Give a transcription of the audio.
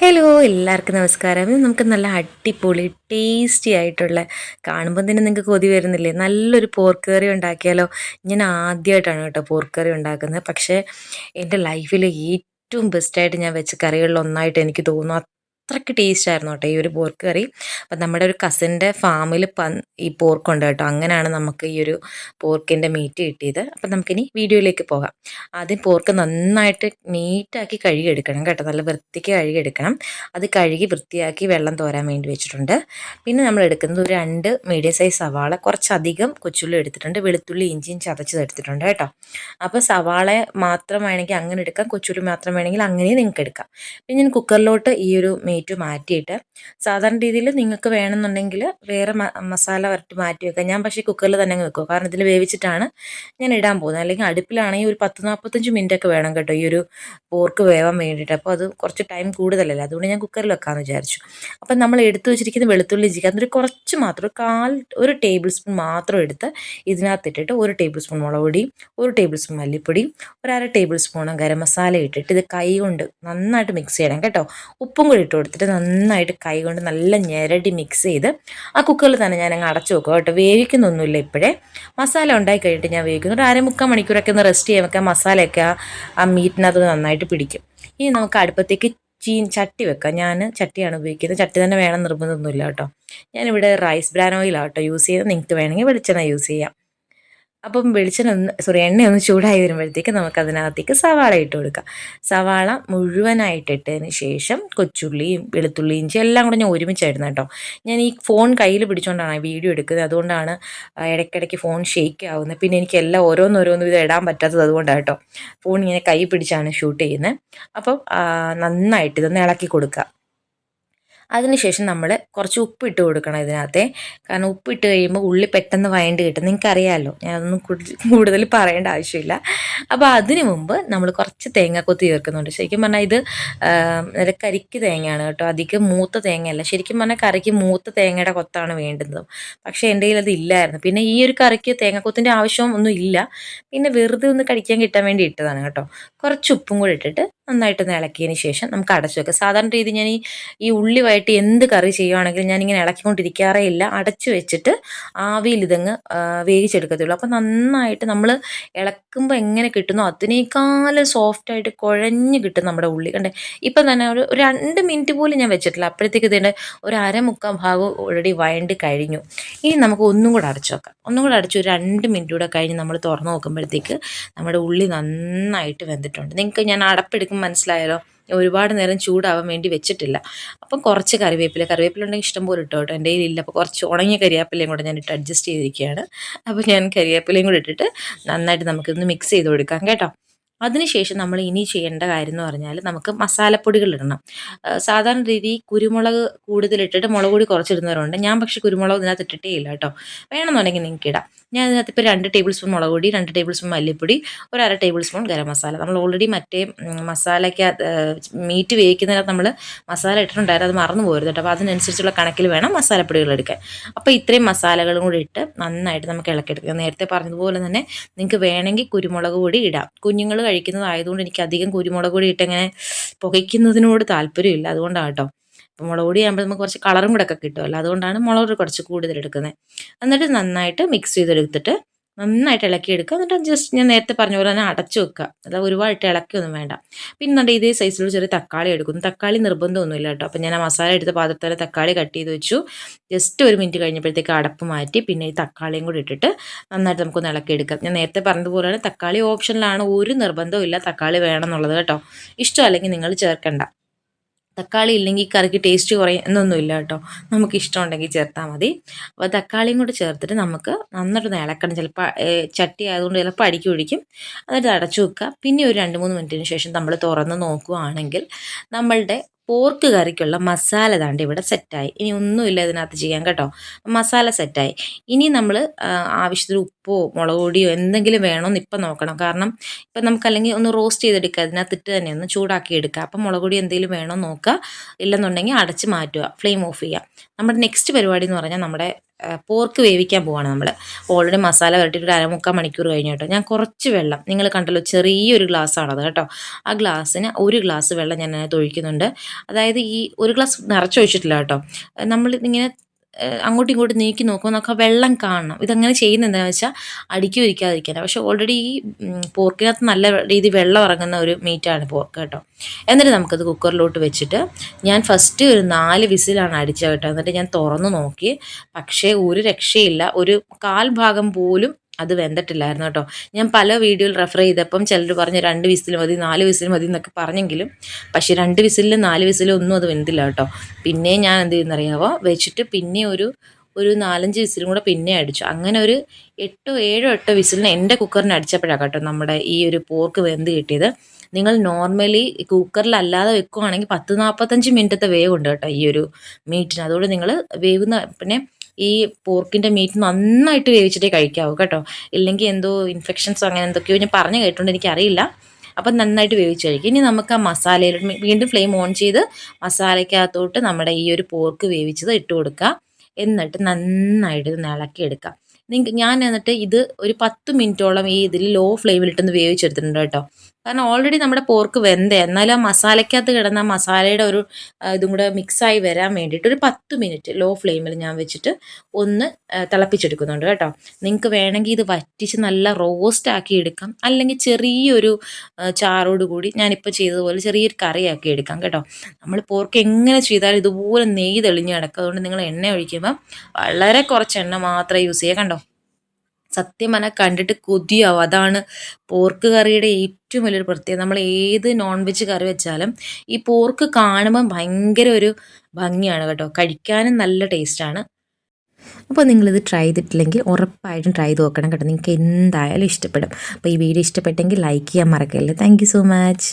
Hello എല്ലാവർക്കും നമസ്കാരം. ഇത് നമുക്ക് നല്ല അടിപൊളി ടേസ്റ്റി ആയിട്ടുള്ള കാണുമ്പോൾ തന്നെ നിങ്ങൾക്ക് കൊതി വരുന്നില്ലേ, നല്ലൊരു പോർക്ക് കറി ഉണ്ടാക്കിയാലോ. ഞാൻ ആദ്യമായിട്ടാണ് കേട്ടോ പോർക്ക് കറി ഉണ്ടാക്കുന്നത്. പക്ഷേ എൻ്റെ ലൈഫിൽ ഏറ്റവും ബെസ്റ്റായിട്ട് ഞാൻ വെച്ച കറികളിൽ ഒന്നായിട്ട് എനിക്ക് തോന്നുന്നു. അത്രയ്ക്ക് ടേസ്റ്റ് ആയിരുന്നു കേട്ടോ ഈ ഒരു പോർക്ക് കറി. അപ്പം നമ്മുടെ ഒരു കസിൻ്റെ ഫാമിൽ ഈ പോർക്കുണ്ട് കേട്ടോ. അങ്ങനെയാണ് നമുക്ക് ഈ ഒരു പോർക്കിൻ്റെ മീറ്റ് കിട്ടിയത്. അപ്പം നമുക്കിനി വീഡിയോയിലേക്ക് പോകാം. ആദ്യം പോർക്ക് നന്നായിട്ട് നീറ്റാക്കി കഴുകിയെടുക്കണം കേട്ടോ. നല്ല വൃത്തിക്ക് കഴുകിയെടുക്കണം. അത് കഴുകി വൃത്തിയാക്കി വെള്ളം തോരാൻ വേണ്ടി വെച്ചിട്ടുണ്ട്. പിന്നെ നമ്മൾ എടുക്കുന്നത് ഒരു 2 മീഡിയം സൈസ് സവാള, കുറച്ചധികം കൊച്ചുള്ളി എടുത്തിട്ടുണ്ട്, വെളുത്തുള്ളി ഇഞ്ചിയും ചതച്ചത് എടുത്തിട്ടുണ്ട് കേട്ടോ. അപ്പോൾ സവാള മാത്രം വേണമെങ്കിൽ അങ്ങനെ എടുക്കാം, കൊച്ചുള്ളി മാത്രം വേണമെങ്കിൽ അങ്ങനെയും നിങ്ങൾക്ക് എടുക്കാം. പിന്നെ ഞാൻ കുക്കറിലോട്ട് ഈ ഒരു മീറ്റ് മാറ്റിയിട്ട് സാധാരണ രീതിയിൽ നിങ്ങൾക്ക് വേണമെന്നുണ്ടെങ്കിൽ വേറെ മസാല വരട്ടി മാറ്റി വെക്കാം. ഞാൻ പക്ഷേ കുക്കറിൽ തന്നെ അങ്ങ് വെക്കും, കാരണം ഇതിൽ വേവിച്ചിട്ടാണ് ഞാൻ ഇടാൻ പോകുന്നത്. അല്ലെങ്കിൽ അടുപ്പിലാണെങ്കിൽ ഒരു 10-45 മിനിറ്റൊക്കെ വേണം കേട്ടോ ഈ ഒരു പോർക്ക് വേവാൻ വേണ്ടിയിട്ട്. അപ്പോൾ അത് കുറച്ച് ടൈം കൂടുതലല്ലേ, അതുകൊണ്ട് ഞാൻ കുക്കറിൽ വെക്കാമെന്ന് വിചാരിച്ചു. അപ്പം നമ്മൾ എടുത്തു വെച്ചിരിക്കുന്ന വെളുത്തുള്ളി ഇഞ്ചി അതൊരു കുറച്ച് മാത്രം, ഒരു ടേബിൾ സ്പൂൺ മാത്രം എടുത്ത് ഇതിനകത്തിട്ടിട്ട് 1 ടേബിൾ സ്പൂൺ മുളക് പൊടിയും 1 ടേബിൾ സ്പൂൺ മല്ലിപ്പൊടിയും 1/2 ടേബിൾ സ്പൂൺ ഗരം മസാല ഇട്ടിട്ട് ഇത് കൈ കൊണ്ട് നന്നായിട്ട് മിക്സ് ചെയ്യണം കേട്ടോ. ഉപ്പും കൂടി ഇട്ട് കൊടുത്തിട്ട് നന്നായിട്ട് കൈ കൊണ്ട് നല്ല ഞെരടി മിക്സ് ചെയ്ത് ആ കുക്കറിൽ തന്നെ ഞാൻ അങ്ങ് അടച്ചു വെക്കുക കേട്ടോ. വേവിക്കുന്നൊന്നുമില്ല ഇപ്പോഴേ. മസാല ഉണ്ടായി കഴിഞ്ഞിട്ട് ഞാൻ വേവിക്കുന്നു. ഒരു 1/4 മണിക്കൂറൊക്കെ ഒന്ന് റെസ്റ്റ് ചെയ്യാൻ വെക്കാം. മസാലയൊക്കെ ആ മീറ്റിനകത്ത് നന്നായിട്ട് പിടിക്കും. ഇനി നമുക്ക് അടുപ്പത്തേക്ക് ചട്ടി വെക്കാം. ഞാൻ ചട്ടിയാണ് ഉപയോഗിക്കുന്നത്. ചട്ടി തന്നെ വേണം നിർബന്ധമൊന്നുമില്ല കേട്ടോ. ഞാനിവിടെ റൈസ് ബ്രാൻ ഓയിലാണ് കേട്ടോ യൂസ് ചെയ്യുന്നത്. നിങ്ങൾക്ക് വേണമെങ്കിൽ വെളിച്ചെണ്ണ യൂസ് ചെയ്യാം. അപ്പം എണ്ണ ഒന്ന് ചൂടായി വരുമ്പോഴത്തേക്ക് നമുക്കതിനകത്തേക്ക് സവാള ഇട്ട് കൊടുക്കാം. സവാള മുഴുവനായിട്ട് ഇട്ടതിന് ശേഷം കൊച്ചുള്ളിയും വെളുത്തുള്ളിയും ഇഞ്ചി എല്ലാം കൂടെ ഞാൻ ഒരുമിച്ചായിരുന്നു കേട്ടോ. ഞാൻ ഈ ഫോൺ കയ്യിൽ പിടിച്ചുകൊണ്ടാണ് വീഡിയോ എടുക്കുന്നത്, അതുകൊണ്ടാണ് ഇടയ്ക്കിടയ്ക്ക് ഫോൺ ഷേക്ക് ആവുന്നത്. പിന്നെ എനിക്ക് എല്ലാം ഓരോന്നോരോന്നും ഇത് ഇടാൻ പറ്റാത്തത് അതുകൊണ്ടാണ് കേട്ടോ. ഫോൺ ഇങ്ങനെ കൈ പിടിച്ചാണ് ഷൂട്ട് ചെയ്യുന്നത്. അപ്പം നന്നായിട്ട് ഇതൊന്ന് ഇളക്കി കൊടുക്കുക. അതിനുശേഷം നമ്മൾ കുറച്ച് ഉപ്പിട്ട് കൊടുക്കണം ഇതിനകത്തെ. കാരണം ഉപ്പിട്ട് കഴിയുമ്പോൾ ഉള്ളി പെട്ടെന്ന് വഴണ്ട് കിട്ടും. നിങ്ങൾക്കറിയാമല്ലോ, ഞാനൊന്നും കൂടുതൽ പറയേണ്ട ആവശ്യമില്ല. അപ്പോൾ അതിന് മുമ്പ് നമ്മൾ കുറച്ച് തേങ്ങാക്കൊത്ത് ചേർക്കുന്നുണ്ട്. ശരിക്കും പറഞ്ഞാൽ ഇത് നല്ല കരിക്ക് തേങ്ങയാണ് കേട്ടോ, അധികം മൂത്ത തേങ്ങയല്ല. ശരിക്കും പറഞ്ഞാൽ കറിക്ക് മൂത്ത തേങ്ങയുടെ കൊത്താണ് വേണ്ടുന്നത്. പക്ഷേ എൻ്റെ കയ്യിൽ അത് ഇല്ലായിരുന്നു. പിന്നെ ഈ ഒരു കറിക്ക് തേങ്ങാക്കൊത്തിൻ്റെ ആവശ്യം ഒന്നും ഇല്ല. പിന്നെ വെറുതെ ഒന്ന് കടിക്കാൻ കിട്ടാൻ വേണ്ടി ഇട്ടതാണ് കേട്ടോ. കുറച്ച് ഉപ്പും കൂടി ഇട്ടിട്ട് നന്നായിട്ടൊന്ന് ഇളക്കിയതിന് ശേഷം നമുക്ക് അടച്ചു വെക്കാം. സാധാരണ രീതി ഞാൻ ഈ ഉള്ളി വഴറ്റി എന്ത് കറി ചെയ്യുവാണെങ്കിലും ഞാനിങ്ങനെ ഇളക്കിക്കൊണ്ടിരിക്കാറേ ഇല്ല. അടച്ചു വെച്ചിട്ട് ആവിയിൽ ഇതങ്ങ് വേവിച്ചെടുക്കത്തുള്ളൂ. അപ്പം നന്നായിട്ട് നമ്മൾ ഇളക്കുമ്പോൾ എങ്ങനെ കിട്ടുന്നോ അതിനേക്കാളും സോഫ്റ്റായിട്ട് കുഴഞ്ഞ് കിട്ടും നമ്മുടെ ഉള്ളി. കണ്ടേ, ഇപ്പം തന്നെ ഒരു 2 മിനിറ്റ് പോലും ഞാൻ വെച്ചിട്ടില്ല, അപ്പോഴത്തേക്ക് ഇതിൻ്റെ ഒരു 1/4 ഭാഗം ഓൾറെഡി വഴണ്ട് കഴിഞ്ഞു. ഇനി നമുക്ക് ഒന്നും കൂടെ അടച്ചു വെക്കാം. ഒന്നും കൂടെ അടച്ചു ഒരു 2 മിനിറ്റ് കൂടെ കഴിഞ്ഞ് നമ്മൾ തുറന്ന് നോക്കുമ്പോഴത്തേക്ക് നമ്മുടെ ഉള്ളി നന്നായിട്ട് വെന്തിട്ടുണ്ട്. നിങ്ങൾക്ക് ഞാൻ അടപ്പെടുക്കുമ്പോൾ മനസ്സിലായാലോ, ഒരുപാട് നേരം ചൂടാവാൻ വേണ്ടി വെച്ചിട്ടില്ല. അപ്പം കുറച്ച് കറിവേപ്പില ഉണ്ടെങ്കിൽ ഇഷ്ടം പോലെ ഇട്ടോ കേട്ടോ. എൻ്റെ കയ്യിലില്ല, അപ്പോൾ കുറച്ച് ഉണങ്ങിയ കരിവേപ്പിലയും കൂടെ ഞാൻ ഇട്ട് അഡ്ജസ്റ്റ് ചെയ്തിരിക്കുകയാണ്. അപ്പോൾ ഞാൻ കരിവേപ്പിലയും കൂടെ ഇട്ടിട്ട് നന്നായിട്ട് നമുക്കിതൊന്ന് മിക്സ് ചെയ്ത് കൊടുക്കാം കേട്ടോ. അതിനുശേഷം നമ്മൾ ഇനി ചെയ്യേണ്ട കാര്യം എന്ന് പറഞ്ഞാൽ നമുക്ക് മസാലപ്പൊടികൾ ഇടണം. സാധാരണ രീതി കുരുമുളക് കൂടുതലിട്ടിട്ട് മുളക് പൊടി കുറച്ചിടുന്നവരുണ്ട്. ഞാൻ പക്ഷേ കുരുമുളക് ഇതിനകത്ത് ഇട്ടിട്ടേ ഇല്ല കേട്ടോ. വേണമെന്നുണ്ടെങ്കിൽ നിങ്ങൾക്ക് ഇടാം. ഞാൻ ഇതിനകത്ത് ഇപ്പോൾ 2 ടേബിൾ സ്പൂൺ മുളക് പൊടി, 2 ടേബിൾ സ്പൂൺ മല്ലിപ്പൊടി, 1/2 ടേബിൾ സ്പൂൺ ഗരം മസാല. നമ്മൾ ഓൾറെഡി മറ്റേ മസാലയ്ക്ക് മീറ്റ് വേവിക്കുന്നതിനകത്ത് നമ്മൾ മസാല ഇട്ടിട്ടുണ്ടായിരുന്നു, അത് മറന്നു പോരുത് കേട്ടോ. അപ്പോൾ അതിനനുസരിച്ചുള്ള കണക്കിൽ വേണം മസാലപ്പൊടികൾ എടുക്കാൻ. അപ്പോൾ ഇത്രയും മസാലകളും കൂടി ഇട്ട് നന്നായിട്ട് നമുക്ക് ഇളക്കിയെടുക്കാം. നേരത്തെ പറഞ്ഞതുപോലെ തന്നെ നിങ്ങൾക്ക് വേണമെങ്കിൽ കുരുമുളക് പൊടി ഇടാം. കുഞ്ഞുങ്ങൾ കഴിക്കുന്നതായതുകൊണ്ട് എനിക്ക് അധികം കുരുമുളക് പൊടി ഇട്ടിങ്ങനെ പുകയ്ക്കുന്നതിനോട് താല്പര്യമില്ല, അതുകൊണ്ടാണ് കേട്ടോ. അപ്പോൾ മുളക് പൊടി ആകുമ്പോൾ നമുക്ക് കുറച്ച് കളറും കൂടെ ഒക്കെ കിട്ടുമല്ലോ, അതുകൊണ്ടാണ് മുളക് പൊടി കുറച്ച് കൂടുതൽ എടുക്കുന്നത്. എന്നിട്ട് നന്നായിട്ട് മിക്സ് ചെയ്തെടുത്തിട്ട് നന്നായിട്ട് ഇളക്കിയെടുക്കുക. എന്നിട്ട് ജസ്റ്റ് ഞാൻ നേരത്തെ പറഞ്ഞ പോലെ തന്നെ അടച്ചു വെക്കുക. അതായത് ഒരുപാട് ഇളക്കിയൊന്നും വേണ്ട. പിന്നെ ഇതേ സൈസിലുള്ള ചെറിയ തക്കാളി എടുക്കുന്നു. തക്കാളി നിർബന്ധമൊന്നുമില്ല കേട്ടോ. അപ്പോൾ ഞാൻ ആ മസാല എടുത്ത പാത്രത്തിൽ തക്കാളി കട്ട് ചെയ്ത് വെച്ചു. ജസ്റ്റ് 1 മിനിറ്റ് കഴിഞ്ഞപ്പോഴത്തേക്ക് അടപ്പ് മാറ്റി പിന്നെ ഈ തക്കാളിയും കൂടി ഇട്ടിട്ട് നന്നായിട്ട് നമുക്കൊന്ന് ഇളക്കിയെടുക്കാം. ഞാൻ നേരത്തെ പറഞ്ഞതുപോലെയാണ്, തക്കാളി ഓപ്ഷനിലാണ്, ഒരു നിർബന്ധവും ഇല്ല തക്കാളി വേണം എന്നുള്ളത് കേട്ടോ. ഇഷ്ടമല്ലെങ്കിൽ നിങ്ങൾ ചേർക്കണ്ട. തക്കാളി ഇല്ലെങ്കിൽ കറിക്ക് ടേസ്റ്റ് കുറയുന്നൊന്നുമില്ല കേട്ടോ. നമുക്ക് ഇഷ്ടമുണ്ടെങ്കിൽ ചേർത്താൽ മതി. അപ്പോൾ തക്കാളിയും കൂടി ചേർത്തിട്ട് നമുക്ക് നന്നായിട്ടൊന്ന് ഇളക്കണം. ചിലപ്പോൾ ചട്ടി ആയതുകൊണ്ട് ചിലപ്പോൾ അടിക്ക് പിടിക്കും. എന്നിട്ട് അടച്ചു വെക്കുക. പിന്നെ ഒരു 2-3 മിനിറ്റിന് ശേഷം നമ്മൾ തുറന്ന് നോക്കുകയാണെങ്കിൽ നമ്മളുടെ പോർക്ക് കറിക്കുള്ള മസാല ദാണ്ട് ഇവിടെ സെറ്റായി. ഇനി ഒന്നുമില്ല ഇതിനകത്ത് ചെയ്യാൻ കേട്ടോ. മസാല സെറ്റായി. ഇനി നമ്മൾ ആവശ്യത്തിന് ഉപ്പോ മുളക് പൊടിയോ എന്തെങ്കിലും വേണമെന്ന് ഇപ്പം നോക്കണം. കാരണം ഇപ്പം നമുക്കല്ലെങ്കിൽ ഒന്ന് റോസ്റ്റ് ചെയ്തെടുക്കുക, അതിനകത്തിട്ട് തന്നെ ഒന്ന് ചൂടാക്കി എടുക്കുക. അപ്പം മുളക് പൊടി എന്തെങ്കിലും വേണമെന്ന് നോക്കുക. ഇല്ലെന്നുണ്ടെങ്കിൽ അടച്ച് മാറ്റുക, ഫ്ലെയിം ഓഫ് ചെയ്യുക. നമ്മുടെ നെക്സ്റ്റ് പരിപാടി എന്ന് പറഞ്ഞാൽ നമ്മുടെ പോർക്ക് വേവിക്കാൻ പോവാണ് നമ്മൾ. ഓൾറെഡി മസാല വരട്ടിയിട്ട് ഒരു അരമുക്കാൽ മണിക്കൂർ കഴിഞ്ഞു കേട്ടോ. ഞാൻ കുറച്ച് വെള്ളം, നിങ്ങൾ കണ്ടല്ലോ ചെറിയൊരു ഗ്ലാസ്സാണത് കേട്ടോ, ആ ഗ്ലാസ്സിന് ഒരു ഗ്ലാസ് വെള്ളം ഞാൻ അതിനകത്ത് ഒഴിക്കുന്നുണ്ട്. അതായത് ഈ ഒരു ഗ്ലാസ് നിറച്ചൊഴിച്ചിട്ടില്ല കേട്ടോ, നമ്മൾ ഇങ്ങനെ അങ്ങോട്ടും ഇങ്ങോട്ടും നീക്കി നോക്കുമ്പോൾ നമുക്ക് ആ വെള്ളം കാണണം. ഇതങ്ങനെ ചെയ്യുന്നത് എന്താണെന്ന് വെച്ചാൽ അടുക്കി ഇരിക്കാതിരിക്കാനാണ്. പക്ഷേ ഓൾറെഡി ഈ പോർക്കിനകത്ത് നല്ല രീതിയിൽ വെള്ളം ഇറങ്ങുന്ന ഒരു മീറ്റാണ് പോർക്ക് കേട്ടോ. എന്നിട്ട് നമുക്കത് കുക്കറിലോട്ട് വെച്ചിട്ട് ഞാൻ ഫസ്റ്റ് ഒരു 4 വിസിലാണ് അടിച്ചത് കേട്ടോ. എന്നിട്ട് ഞാൻ തുറന്ന് നോക്കി, പക്ഷേ ഒരു രക്ഷയില്ല, ഒരു കാൽ ഭാഗം പോലും അത് വെന്തിട്ടില്ലായിരുന്നു കേട്ടോ. ഞാൻ പല വീഡിയോയിൽ റെഫർ ചെയ്തപ്പം ചിലർ പറഞ്ഞ് 2 വിസിൽ മതി, 4 വിസിൽ മതി എന്നൊക്കെ പറഞ്ഞെങ്കിലും, പക്ഷേ 2 വിസിലും 4 വിസിലും ഒന്നും അത് വെന്തില്ല കേട്ടോ. പിന്നെ ഞാൻ എന്ത് ചെയ്യുന്നറിയാവോ, വെച്ചിട്ട് പിന്നെ ഒരു 4-5 വിസിലും കൂടെ പിന്നെ അടിച്ചു. അങ്ങനെ ഒരു 8 വിസിലിന് എൻ്റെ കുക്കറിന് അടിച്ചപ്പോഴാണ് കേട്ടോ നമ്മുടെ ഈ ഒരു പോർക്ക് വെന്ത് കിട്ടിയത്. നിങ്ങൾ നോർമലി കുക്കറിലല്ലാതെ വെക്കുകയാണെങ്കിൽ 10-45 മിനിറ്റത്തെ വേവുണ്ട് കേട്ടോ ഈ ഒരു മീറ്റിന്. അതുകൊണ്ട് നിങ്ങൾ വേവുന്ന പിന്നെ ഈ പോർക്കിൻ്റെ മീറ്റ് നന്നായിട്ട് വേവിച്ചിട്ടേ കഴിക്കാവൂ കേട്ടോ. ഇല്ലെങ്കിൽ എന്തോ ഇൻഫെക്ഷൻസോ അങ്ങനെ എന്തൊക്കെയോ ഞാൻ പറഞ്ഞു കേട്ടിട്ടുണ്ട്, എനിക്കറിയില്ല. അപ്പം നന്നായിട്ട് വേവിച്ച് കഴിക്കും. ഇനി നമുക്ക് ആ മസാലയിലോട്ട് വീണ്ടും ഫ്ലെയിം ഓൺ ചെയ്ത് മസാലയ്ക്കകത്തോട്ട് നമ്മുടെ ഈ ഒരു പോർക്ക് വേവിച്ചത് ഇട്ട് കൊടുക്കുക. എന്നിട്ട് നന്നായിട്ട് ഇത് ഇളക്കിയെടുക്കാം. ഞാൻ എന്നിട്ട് ഇത് ഒരു 10 മിനിറ്റോളം ഈ ഇതിൽ ലോ ഫ്ലെയിമിലിട്ടൊന്ന് വേവിച്ചെടുത്തിട്ടുണ്ട് കേട്ടോ. കാരണം ഓൾറെഡി നമ്മുടെ പോർക്ക് വെന്തേ, എന്നാലും ആ മസാലയ്ക്കകത്ത് കിടന്ന ആ മസാലയുടെ ഒരു ഇതും കൂടെ മിക്സായി വരാൻ വേണ്ടിയിട്ട് ഒരു 10 മിനിറ്റ് ലോ ഫ്ലെയിമിൽ ഞാൻ വെച്ചിട്ട് ഒന്ന് തിളപ്പിച്ചെടുക്കുന്നുണ്ട് കേട്ടോ. നിങ്ങൾക്ക് വേണമെങ്കിൽ ഇത് വറ്റിച്ച് നല്ല റോസ്റ്റ് ആക്കി എടുക്കാം, അല്ലെങ്കിൽ ചെറിയൊരു ചാറോട് കൂടി ഞാനിപ്പോൾ ചെയ്തതുപോലെ ചെറിയൊരു കറിയാക്കി എടുക്കാം കേട്ടോ. നമ്മൾ പോർക്ക് എങ്ങനെ ചെയ്താലും ഇതുപോലെ നെയ്യ് തെളിഞ്ഞ് കിടക്കും. അതുകൊണ്ട് നിങ്ങൾ എണ്ണ ഒഴിക്കുമ്പോൾ വളരെ കുറച്ച് എണ്ണ മാത്രമേ യൂസ് ചെയ്യുക. കണ്ടോ, സത്യം പറഞ്ഞാൽ കണ്ടിട്ട് കൊതിയാവും. അതാണ് പോർക്ക് കറിയുടെ ഏറ്റവും വലിയൊരു പ്രത്യേകത. നമ്മൾ ഏത് നോൺ വെജ് കറി വെച്ചാലും ഈ പോർക്ക് കാണുമ്പോൾ ഭയങ്കര ഒരു ഭംഗിയാണ് കേട്ടോ, കഴിക്കാനും നല്ല ടേസ്റ്റാണ്. അപ്പോൾ നിങ്ങളിത് ട്രൈ ചെയ്തിട്ടില്ലെങ്കിൽ ഉറപ്പായിട്ടും ട്രൈ ചെയ്ത് നോക്കണം കേട്ടോ, നിങ്ങൾക്ക് എന്തായാലും ഇഷ്ടപ്പെടും. അപ്പോൾ ഈ വീഡിയോ ഇഷ്ടപ്പെട്ടെങ്കിൽ ലൈക്ക് ചെയ്യാൻ മറക്കല്ലേ. Thank you so much.